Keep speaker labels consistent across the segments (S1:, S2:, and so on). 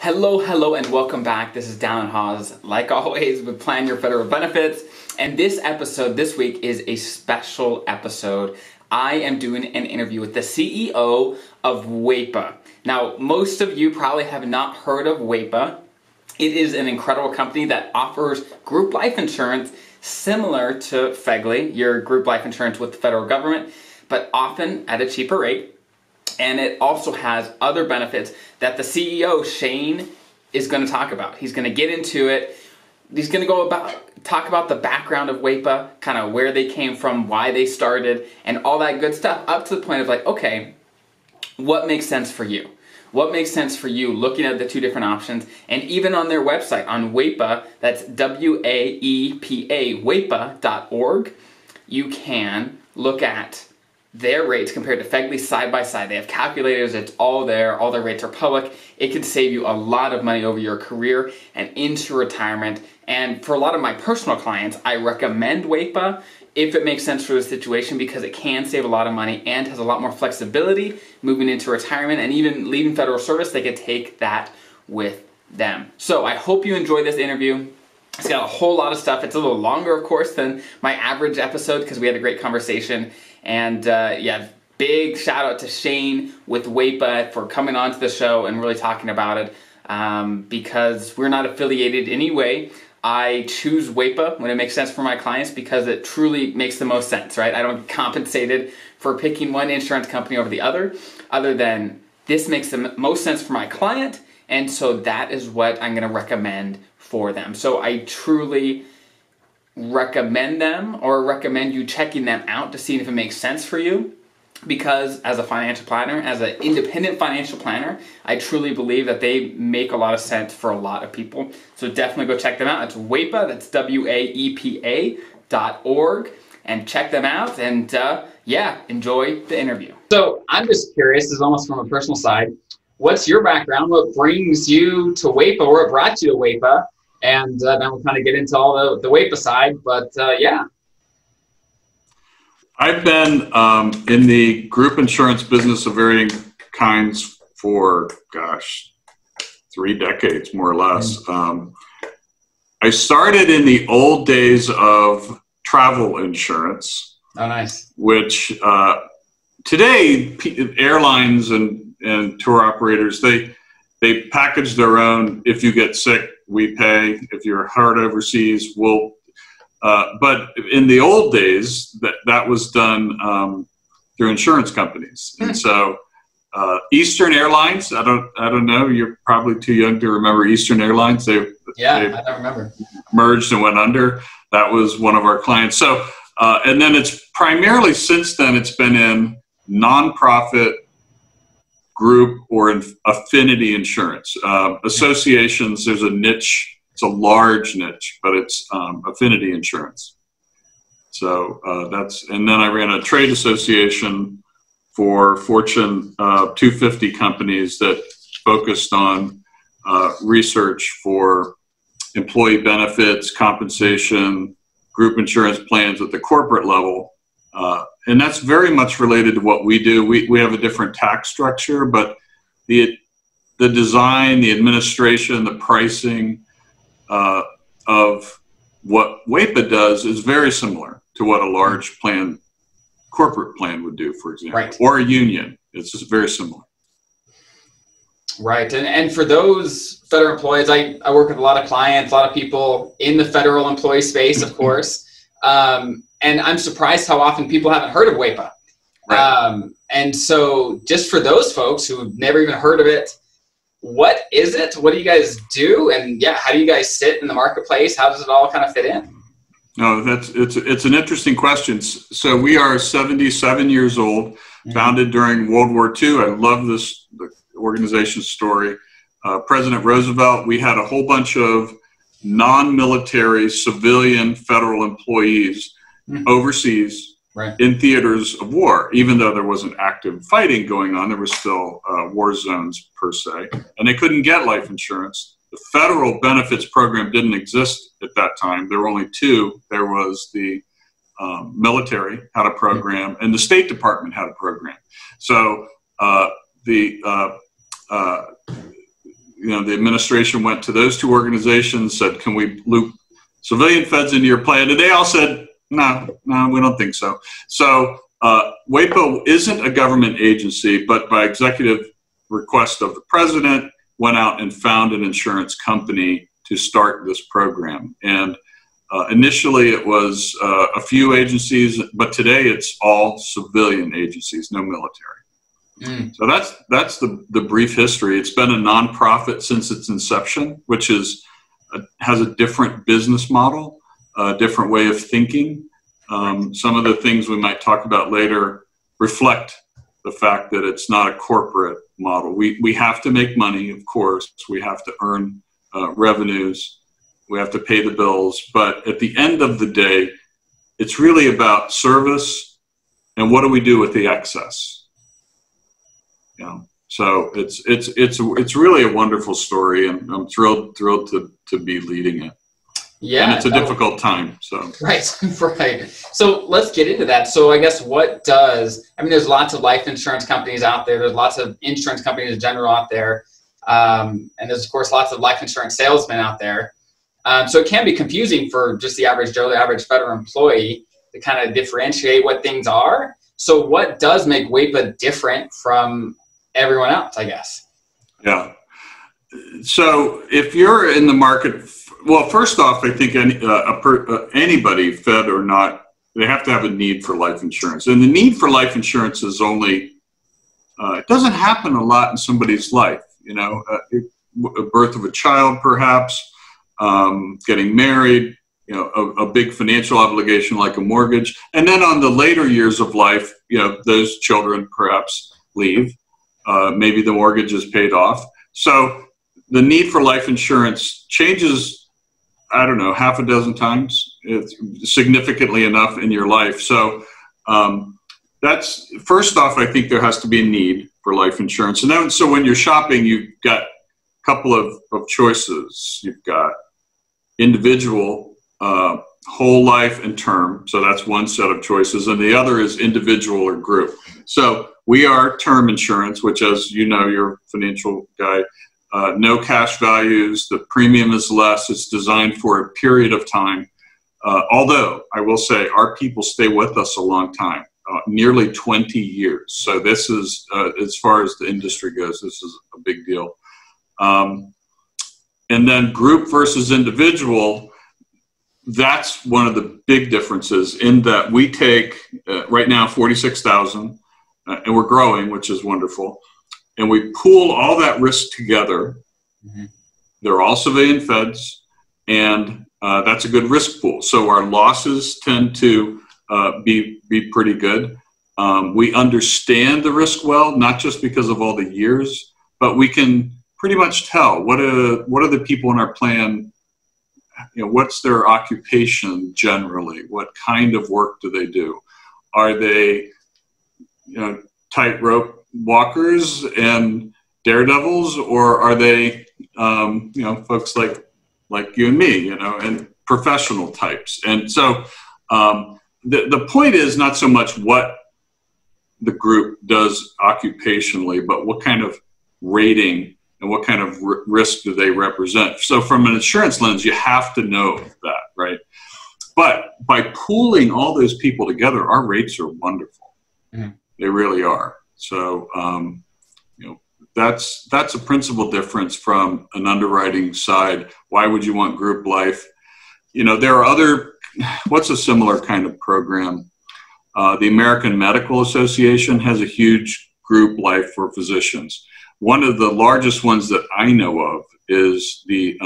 S1: Hello, and welcome back. This is Dallen Haws, like always, with Plan Your Federal Benefits. And this episode, this week, is a special episode. I am doing an interview with the CEO of Waepa. Now, most of you probably have not heard of Waepa. It is an incredible company that offers group life insurance similar to FEGLI, your group life insurance with the federal government, but often at a cheaper rate. And it also has other benefits that the CEO, Shane, is going to talk about. He's going to get into it. He's going to talk about the background of Waepa, kind of where they came from, why they started, and all that good stuff, up to the point of like, okay, what makes sense for you? What makes sense for you looking at the two different options? And even on their website, on Waepa, that's W-A-E-P-A, waepa.org, you can look at their rates compared to FEGLI side by side. They have calculators, it's all there, all their rates are public. It can save you a lot of money over your career and into retirement. And for a lot of my personal clients, I recommend Waepa if it makes sense for the situation, because it can save a lot of money and has a lot more flexibility moving into retirement, and even leaving federal service, they could take that with them. So I hope you enjoy this interview. It's got a whole lot of stuff. It's a little longer, of course, than my average episode because we had a great conversation. And yeah, big shout out to Shane with Waepa for coming on to the show and really talking about it, because we're not affiliated anyway. I choose Waepa when it makes sense for my clients because it truly makes the most sense, right? I don't get compensated for picking one insurance company over the other than this makes the most sense for my client, and so that is what I'm going to recommend for them. So I truly recommend them, or recommend you checking them out to see if it makes sense for you, because as a financial planner, as an independent financial planner, I truly believe that they make a lot of sense for a lot of people. So definitely go check them out. It's Waepa, that's WAEPA.org, and check them out, and yeah, enjoy the interview. So I'm just curious, this is almost from a personal side, what's your background? What brings you to Waepa, or what brought you to Waepa? And then we'll kind of get into all the Waepa side, but yeah.
S2: I've been in the group insurance business of varying kinds for, 3 decades, more or less. I started in the old days of travel insurance.
S1: Oh, nice.
S2: Which today, airlines and tour operators, they package their own. If you get sick, we pay. If you're hurt overseas, we'll. But in the old days, that was done through insurance companies, and so Eastern Airlines. I don't know. You're probably too young to remember Eastern Airlines. I
S1: don't remember.
S2: Merged and went under. That was one of our clients. So, and then it's primarily since then it's been in nonprofit, group, or affinity insurance. Associations, there's a niche. It's a large niche, but it's affinity insurance. So and then I ran a trade association for Fortune 250 companies that focused on research for employee benefits, compensation, group insurance plans at the corporate level. And that's very much related to what we do. We have a different tax structure, but the design, the administration, the pricing of what Waepa does is very similar to what a large corporate plan would do, for example,
S1: right.
S2: Or a union. It's just very similar.
S1: Right. And for those federal employees, I work with a lot of clients, a lot of people in the federal employee space, of course. And I'm surprised how often people haven't heard of Waepa.
S2: Right.
S1: And so just for those folks who've never even heard of it, what is it? What do you guys do? And yeah, how do you guys sit in the marketplace? How does it all kind of fit in?
S2: No, it's an interesting question. So we are 77 years old, founded during World War II. I love the organization's story. President Roosevelt, we had a whole bunch of non-military civilian federal employees overseas,
S1: right,
S2: in theaters of war. Even though there wasn't active fighting going on, there were still war zones per se, and they couldn't get life insurance. The federal benefits program didn't exist at that time. There were only two. There was the military had a program, and the State Department had a program. So the administration went to those two organizations, said, can we loop civilian feds into your plan? And they all said, no, we don't think so. So Waepa isn't a government agency, but by executive request of the president, went out and found an insurance company to start this program. And initially it was a few agencies, but today it's all civilian agencies, no military. So that's the brief history. It's been a nonprofit since its inception, which has a different business model, a different way of thinking. Some of the things we might talk about later reflect the fact that it's not a corporate model. We have to make money, of course. We have to earn revenues. We have to pay the bills. But at the end of the day, it's really about service and what do we do with the excess. So it's really a wonderful story, and I'm thrilled to be leading it.
S1: Yeah,
S2: and it's a difficult time. So
S1: right. So let's get into that. So I guess there's lots of life insurance companies out there. There's lots of insurance companies in general out there, and there's of course lots of life insurance salesmen out there. So it can be confusing for just the average Joe, the average federal employee, to kind of differentiate what things are. So what does make Waepa different from everyone else, I guess?
S2: Yeah. So if you're in the market, well, first off, I think anybody, fed or not, they have to have a need for life insurance. And the need for life insurance is only, it doesn't happen a lot in somebody's life. A birth of a child, perhaps, getting married, a big financial obligation like a mortgage. And then on the later years of life, those children perhaps leave. Maybe the mortgage is paid off. So the need for life insurance changes, I don't know, half a dozen times. It's significantly enough in your life. So that's, first off, I think there has to be a need for life insurance. And then, so when you're shopping, you've got a couple of choices. You've got individual, whole life and term. So that's one set of choices. And the other is individual or group. So we are term insurance, which, as you know, you're a financial guy, no cash values, the premium is less, it's designed for a period of time. Although I will say our people stay with us a long time, nearly 20 years. So this is, as far as the industry goes, this is a big deal. And then group versus individual, that's one of the big differences in that we take right now 46,000 and we're growing, which is wonderful. And we pool all that risk together. Mm-hmm. They're all civilian feds, and that's a good risk pool. So our losses tend to be pretty good. We understand the risk well, not just because of all the years, but we can pretty much tell what are the people in our plan. What's their occupation generally? What kind of work do they do? Are they, tightrope walkers and daredevils, or are they, folks like you and me, and professional types? And so the point is not so much what the group does occupationally, but what kind of rating and what kind of risk do they represent. So from an insurance lens, you have to know that, right? But by pooling all those people together, our rates are wonderful. Mm-hmm. They really are. So, that's a principal difference from an underwriting side. Why would you want group life? There are what's a similar kind of program? The American Medical Association has a huge group life for physicians. One of the largest ones that I know of is the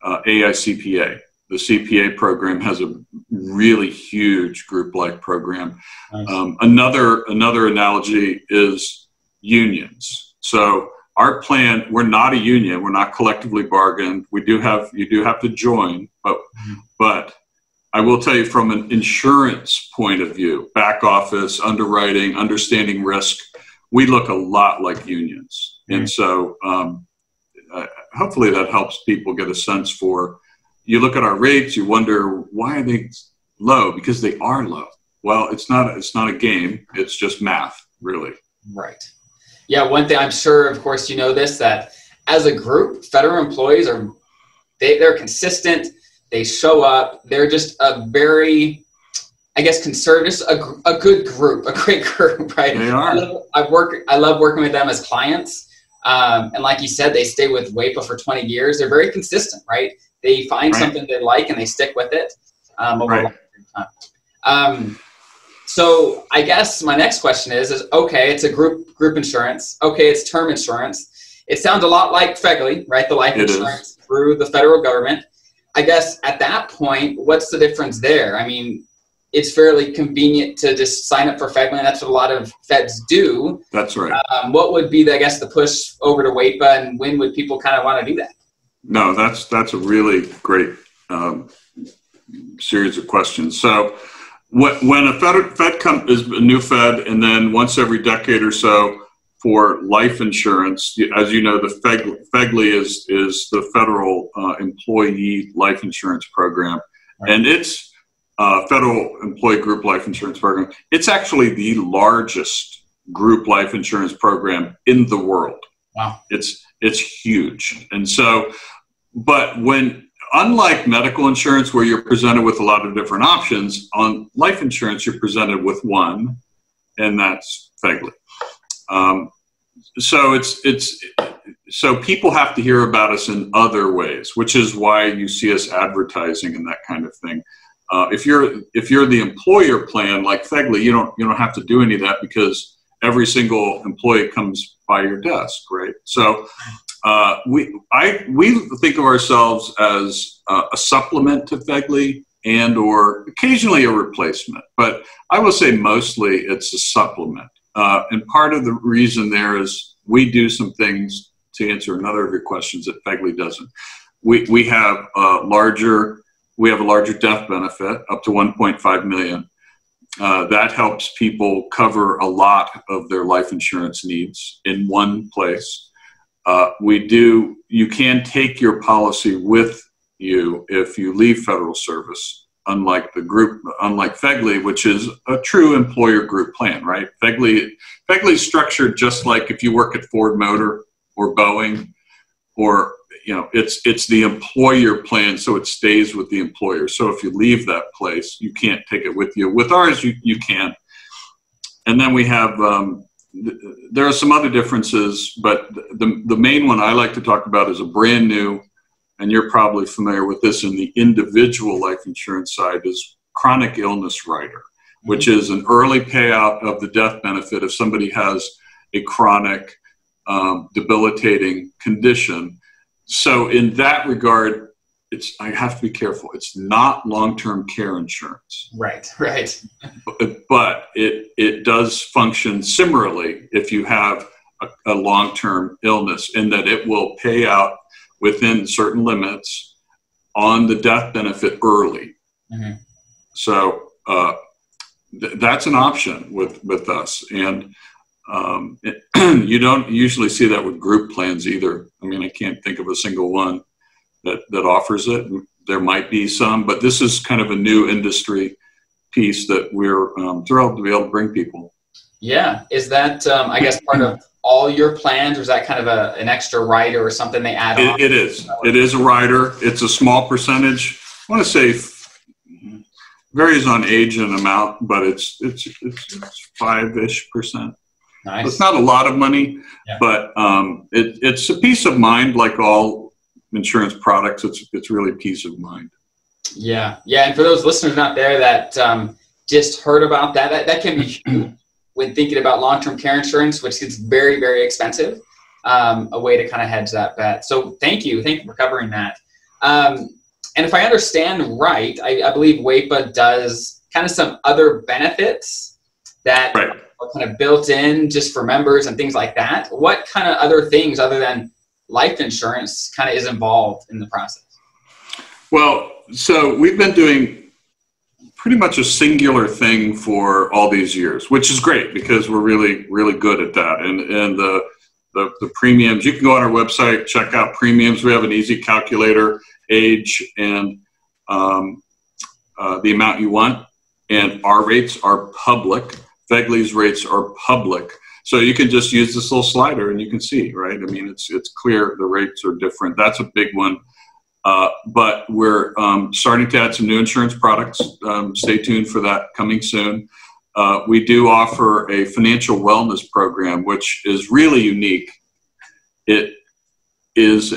S2: AICPA. The CPA program has a really huge group life program. Nice. Another analogy is unions. So our plan, we're not a union. We're not collectively bargained. You do have to join, but I will tell you from an insurance point of view, back office, underwriting, understanding risk, we look a lot like unions. Mm-hmm. And so hopefully that helps people get a sense for, you look at our rates, you wonder, why are they low? Because they are low. Well, it's not a game. It's just math, really.
S1: Right. Yeah. One thing I'm sure, of course, you know this, that as a group, federal employees they're consistent. They show up. They're just a very, I guess, conservative, a good group, a great group, right?
S2: They are.
S1: I love working with them as clients. And like you said, they stay with Waepa for 20 years. They're very consistent, right? They find something they like and they stick with it over a long period of time. So I guess my next question is okay, it's a group insurance. Okay, it's term insurance. It sounds a lot like FEGLI, right? The life insurance through the federal government. I guess at that point, what's the difference there? I mean, it's fairly convenient to just sign up for FEGLI, and that's what a lot of feds do.
S2: That's right.
S1: What would be, I guess, the push over to Waepa, and when would people kind of want to do that?
S2: No, that's a really great series of questions. So when a fed is a new fed, and then once every decade or so for life insurance, as you know, the FEGLI is the federal employee life insurance program, and it's federal employee group life insurance program. It's actually the largest group life insurance program in the world.
S1: Wow.
S2: It's huge. And so, but unlike medical insurance where you're presented with a lot of different options, on life insurance you're presented with one, and that's FEGLI. So people have to hear about us in other ways, which is why you see us advertising and that kind of thing. If you're the employer plan like FEGLI, you don't have to do any of that because every single employee comes by your desk, right? So we think of ourselves as a supplement to FEGLI and or occasionally a replacement, but I will say mostly it's a supplement. And part of the reason there is we do some things to answer another of your questions that FEGLI doesn't. We have a larger death benefit up to 1.5 million. That helps people cover a lot of their life insurance needs in one place. You can take your policy with you if you leave federal service, unlike FEGLI, which is a true employer group plan, right? FEGLI is structured just like if you work at Ford Motor or Boeing, or it's the employer plan, so it stays with the employer. So if you leave that place, you can't take it with you. With ours, you can. And then we have, there are some other differences, but the main one I like to talk about is a brand new, and you're probably familiar with this in the individual life insurance side, is chronic illness rider, which is an early payout of the death benefit if somebody has a chronic debilitating condition. So in that regard, I have to be careful. It's not long-term care insurance.
S1: Right.
S2: But it does function similarly if you have a long-term illness, in that it will pay out within certain limits on the death benefit early. Mm-hmm. So that's an option with us. And you don't usually see that with group plans either. I mean, I can't think of a single one that offers it. There might be some, but this is kind of a new industry piece that we're thrilled to be able to bring people.
S1: Yeah. Is that, I guess, part of all your plans, or is that kind of an extra rider or something they add on?
S2: It is. It is a rider. It's a small percentage. I want to say varies on age and amount, but it's 5-ish%.
S1: Nice.
S2: It's not a lot of money, but it's a peace of mind. Like all insurance products, it's really peace of mind.
S1: Yeah. And for those listeners out there that just heard about that can be huge when thinking about long-term care insurance, which gets very, very expensive. A way to kind of hedge that bet. So thank you for covering that. And if I understand right, I believe Waepa does kind of some other benefits that are kind of built in just for members and things like that. What kind of other things other than life insurance kind of is involved in the process? Well,
S2: so we've been doing pretty much a singular thing for all these years, which is great because we're really, really good at that. And the premiums, you can go on our website, check out premiums. We have an easy calculator, age, and the amount you want. And our rates are public. FEGLI's rates are public. So you can just use this little slider and you can see, right? I mean, it's clear the rates are different. That's a big one. But we're starting to add some new insurance products. Stay tuned for that coming soon. We do offer a financial wellness program, which is really unique. It is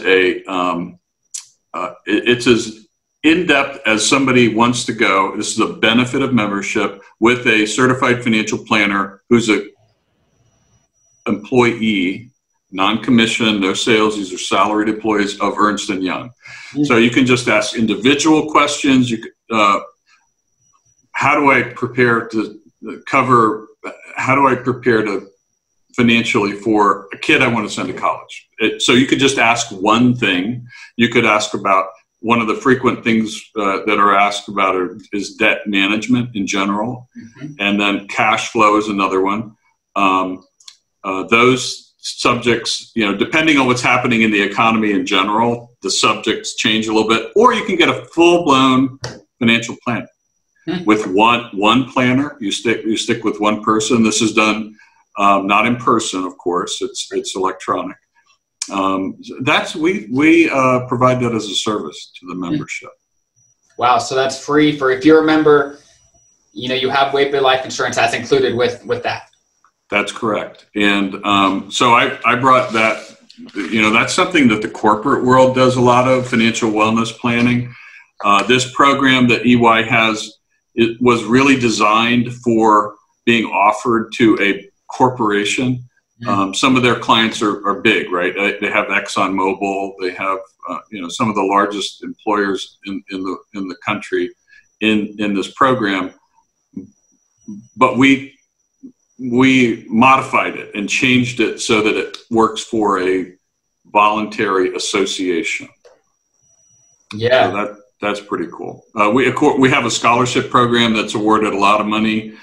S2: it's as in-depth as somebody wants to go. This is a benefit of membership with a certified financial planner who's a employee, non-commissioned, no sales. These are salaried employees of Ernst & Young. So you can just ask individual questions. You could, how do I prepare to cover, how do I prepare to financially for a kid I want to send to college? So you could just ask one thing. You could ask about, one of the frequent things that are asked about is debt management in general. And then cash flow is another one. Those subjects, you know, depending on what's happening in the economy in general, the subjects change a little bit, or you can get a full-blown financial plan with one planner. You stick with one person. This is done not in person, of course. It's electronic. We provide that as a service to the membership.
S1: Wow, so that's free for, if you're a member, you know, you have Waepa life insurance, that's included with that.
S2: That's correct. And so I brought that, you know, that's something that the corporate world does a lot of, financial wellness planning. This program that EY has, it was really designed for being offered to a corporation. Some of their clients are big, right? They have ExxonMobil. They have, you know, some of the largest employers in the country in this program. But we modified it and changed it so that it works for a voluntary association. Yeah, so that's pretty cool. We have a scholarship program that's awarded a lot of money.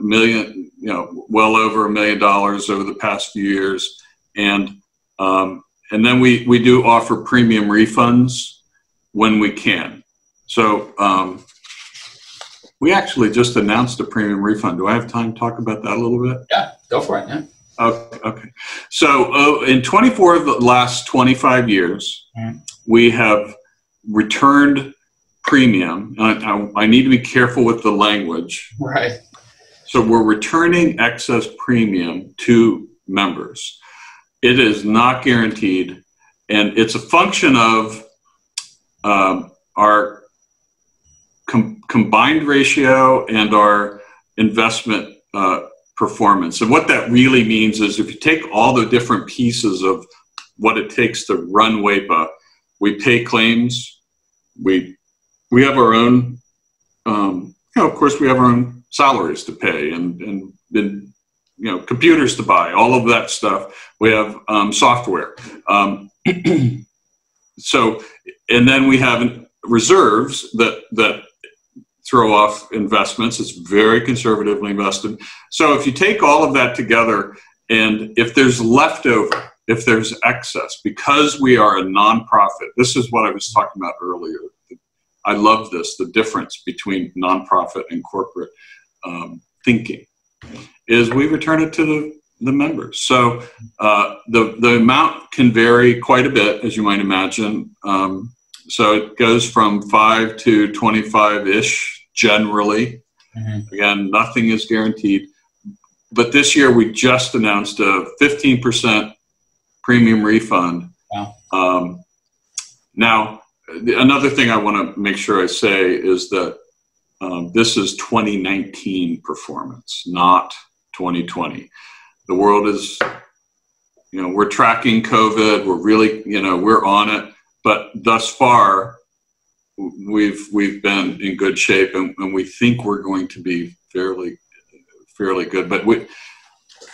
S2: Million, you know, well over $1 million over the past few years, and then we do offer premium refunds when we can. So we actually just announced a premium refund. Do I have time to talk about that a little bit?
S1: Yeah, go for it. Yeah.
S2: Okay. So in 24 of the last 25 years, we have returned premium. I need to be careful with the language.
S1: Right.
S2: So we're returning excess premium to members. It is not guaranteed, and it's a function of our combined ratio and our investment performance. And what that really means is if you take all the different pieces of what it takes to run Waepa, we pay claims, we have our own, you know, of course we have our own salaries to pay and you know, computers to buy, all of that stuff. We have software. So, and then we have reserves that throw off investments. It's very conservatively invested. So if you take all of that together, and if there's leftover, if there's excess, because we are a nonprofit, this is what I was talking about earlier. I love this, the difference between nonprofit and corporate thinking, is we return it to the members. So the amount can vary quite a bit, as you might imagine. So it goes from 5 to 25-ish generally. Again, nothing is guaranteed. But this year we just announced a 15% premium refund. Wow. Now, another thing I want to make sure I say is that this is 2019 performance, not 2020. The world is, you know, we're tracking COVID. We're really, you know, we're on it. But thus far, we've been in good shape, and we think we're going to be fairly good. But we,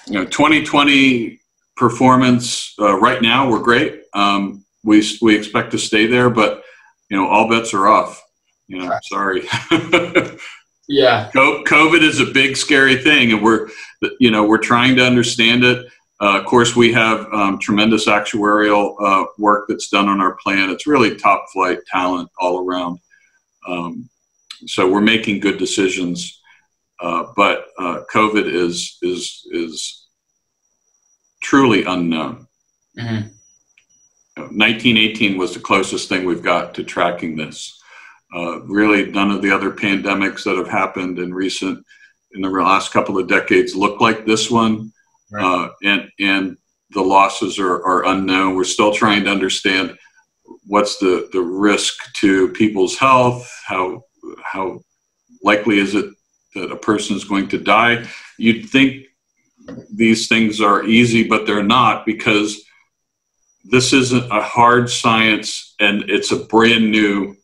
S2: you know, 2020 performance right now, we're great. We expect to stay there, but you know, all bets are off. You know, sorry.
S1: Yeah.
S2: COVID is a big, scary thing, and we're trying to understand it. Of course, we have tremendous actuarial work that's done on our plan. It's really top flight talent all around. So we're making good decisions. but COVID is truly unknown.
S1: Mm-hmm.
S2: 1918 was the closest thing we've got to tracking this. Really, none of the other pandemics that have happened in the last couple of decades look like this one.
S1: Right.
S2: And the losses are unknown. We're still trying to understand what's the risk to people's health, how likely is it that a person is going to die. You'd think these things are easy, but they're not, because this isn't a hard science and it's a brand new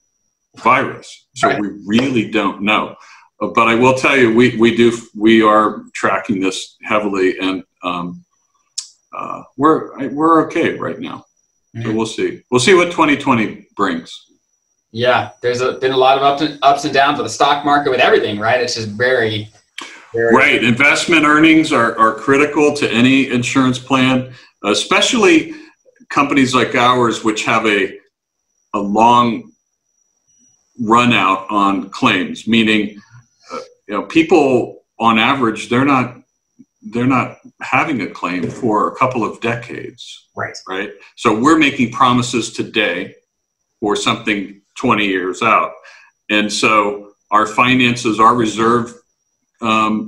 S2: virus. So
S1: right.
S2: We really don't know. But I will tell you, we are tracking this heavily, and we're okay right now. Mm-hmm. So we'll see. We'll see what 2020 brings.
S1: Yeah, there's been a lot of ups and downs with the stock market, with everything, right? It's just very
S2: right. Investment earnings are critical to any insurance plan, especially companies like ours, which have a long run out on claims, meaning people on average, they're not having a claim for a couple of decades. Right. So we're making promises today for something 20 years out. And so our finances, our reserve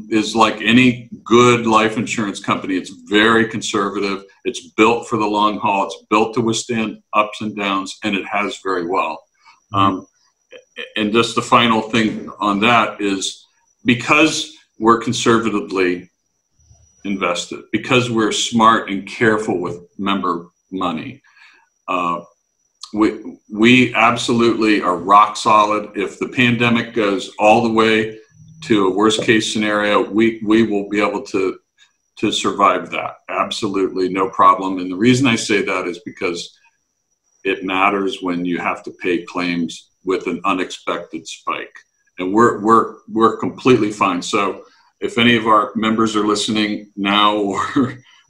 S2: is like any good life insurance company. It's very conservative. It's built for the long haul. It's built to withstand ups and downs, and it has very well. And just the final thing on that is, because we're conservatively invested, because we're smart and careful with member money, we absolutely are rock solid. If the pandemic goes all the way to a worst case scenario, we will be able to survive that. Absolutely no problem. And the reason I say that is because it matters when you have to pay claims with an unexpected spike. And we're completely fine. So if any of our members are listening now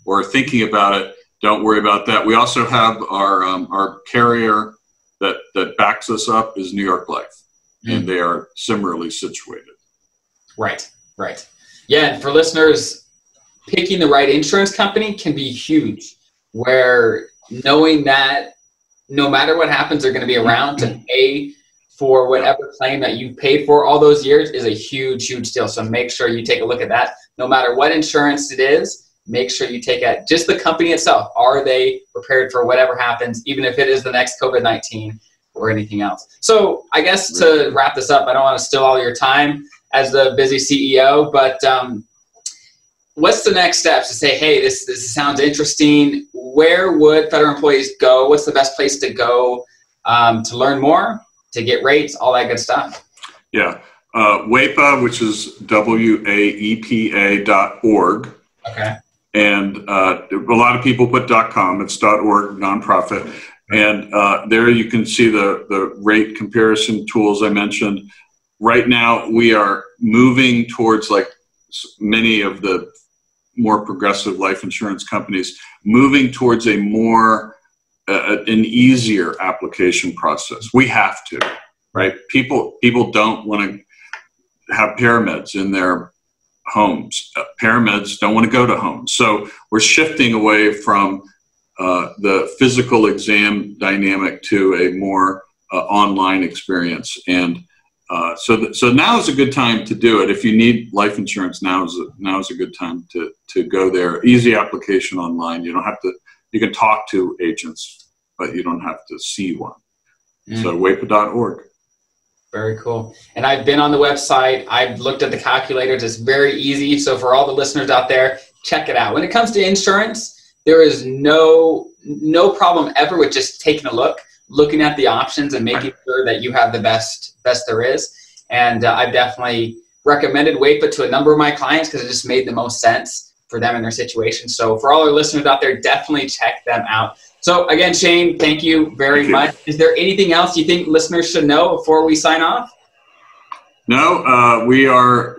S2: or thinking about it, don't worry about that. We also have our carrier that backs us up is New York Life, and they are similarly situated.
S1: Right. Yeah, and for listeners, picking the right insurance company can be huge, where knowing that no matter what happens, they're going to be around to pay for whatever claim that you paid for all those years is a huge deal. So make sure you take a look at that. No matter what insurance it is, make sure you take at just the company itself. Are they prepared for whatever happens, even if it is the next COVID-19 or anything else? So I guess to wrap this up, I don't want to steal all your time as the busy CEO, but what's the next steps to say, hey, this sounds interesting. Where would federal employees go? What's the best place to go to learn more, to get rates, all that good stuff?
S2: Yeah. Waepa, which is WAEPA.org.
S1: Okay.
S2: And a lot of people put .com. It's .org, nonprofit. And there you can see the rate comparison tools I mentioned. Right now, we are moving towards, like many of the more progressive life insurance companies, moving towards a more an easier application process. We have to, right? People don't want to have paramedics in their homes. Paramedics don't want to go to homes. So we're shifting away from the physical exam dynamic to a more online experience. And so now is a good time to do it. If you need life insurance, now is a good time to go there. Easy application online. You don't have to. You can talk to agents, but you don't have to see one. So Waepa.org.
S1: Very cool. And I've been on the website. I've looked at the calculators. It's very easy. So for all the listeners out there, check it out. When it comes to insurance, there is no problem ever with just taking a look, looking at the options and making sure that you have the best there is. And I've definitely recommended Waepa to a number of my clients because it just made the most sense for them in their situation. So for all our listeners out there, definitely check them out. So again, Shane, thank you very much. Is there anything else you think listeners should know before we sign off?
S2: No, we are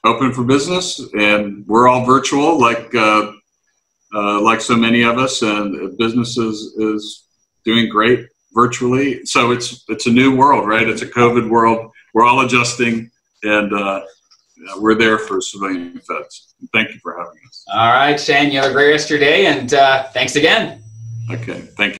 S2: open for business, and we're all virtual, like so many of us, and business is doing great virtually. So it's a new world, right? It's a COVID world. We're all adjusting. and we're there for civilian feds. Thank you for having us.
S1: All right, Shane, you have a great rest of your day, and thanks again.
S2: Okay, thank you.